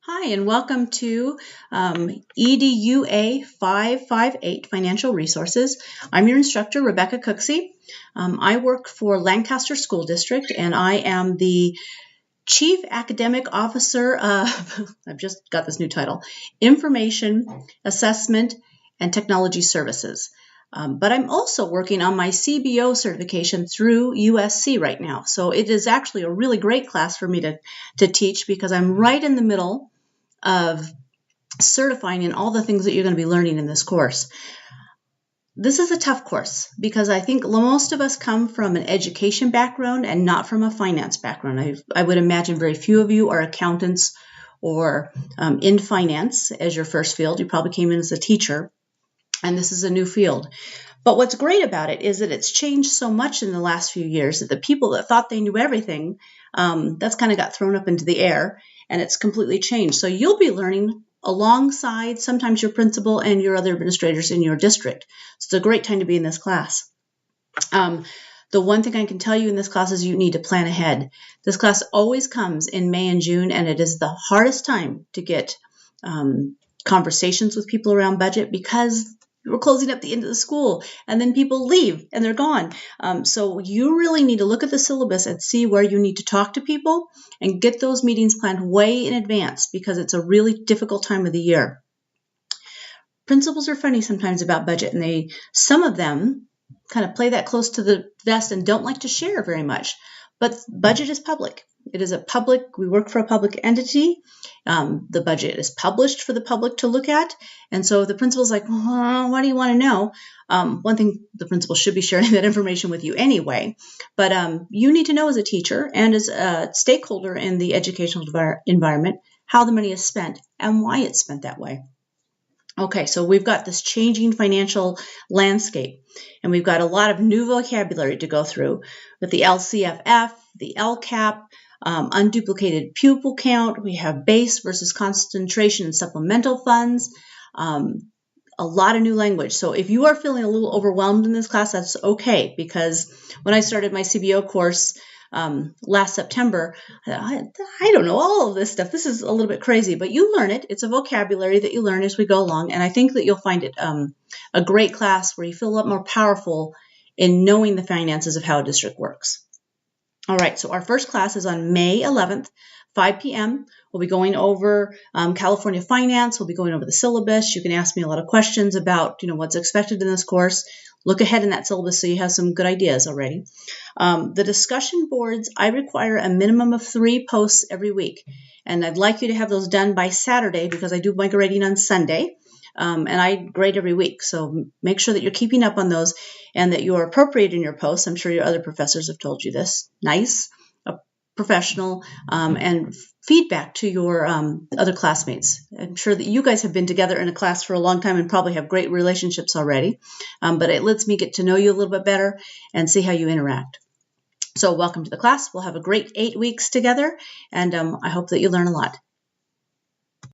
Hi, and welcome to EDUA558 Financial Resources. I'm your instructor, Rebecca Cooksey. I work for Lancaster School District, and I am the Chief Academic Officer of, I've just got this new title, Information, Assessment, and Technology Services. But I'm also working on my CBO certification through USC right now. So it is actually a really great class for me to teach because I'm right in the middle of certifying in all the things that you're going to be learning in this course. This is a tough course because I think most of us come from an education background and not from a finance background. I would imagine very few of you are accountants or in finance as your first field. You probably came in as a teacher, and this is a new field. But what's great about it is that it's changed so much in the last few years that the people that thought they knew everything, that's kind of got thrown up into the air, and it's completely changed. So you'll be learning alongside sometimes your principal and your other administrators in your district. So it's a great time to be in this class. The one thing I can tell you in this class is you need to plan ahead. This class always comes in May and June, and it is the hardest time to get conversations with people around budget because we're closing up the end of the school and then people leave and they're gone. So you really need to look at the syllabus and see where you need to talk to people and get those meetings planned way in advance because it's a really difficult time of the year. Principals are funny sometimes about budget, and some of them kind of play that close to the vest and don't like to share very much. But budget is public. It is we work for a public entity. The budget is published for the public to look at. And so the principal's like, what do you want to know? One thing, the principal should be sharing that information with you anyway. But you need to know as a teacher and as a stakeholder in the educational environment how the money is spent and why it's spent that way. Okay, so we've got this changing financial landscape, and we've got a lot of new vocabulary to go through with the LCFF, the LCAP, unduplicated pupil count. We have base versus concentration and supplemental funds, a lot of new language. So if you are feeling a little overwhelmed in this class, that's okay, because when I started my CBO course last September, I don't know all of this stuff. This is a little bit crazy, but you learn it. It's a vocabulary that you learn as we go along, and I think that you'll find it a great class where you feel a lot more powerful in knowing the finances of how a district works. All right, so our first class is on May 11th, 5 p.m. We'll be going over California finance. We'll be going over the syllabus. You can ask me a lot of questions about, what's expected in this course. Look ahead in that syllabus so you have some good ideas already. The discussion boards, I require a minimum of 3 posts every week. And I'd like you to have those done by Saturday because I do my grading on Sunday. And I grade every week. So make sure that you're keeping up on those and that you are appropriate in your posts. I'm sure your other professors have told you this. Nice, professional, and feedback to your other classmates. I'm sure that you guys have been together in a class for a long time and probably have great relationships already. But it lets me get to know you a little bit better and see how you interact. So welcome to the class. We'll have a great 8 weeks together, and I hope that you learn a lot.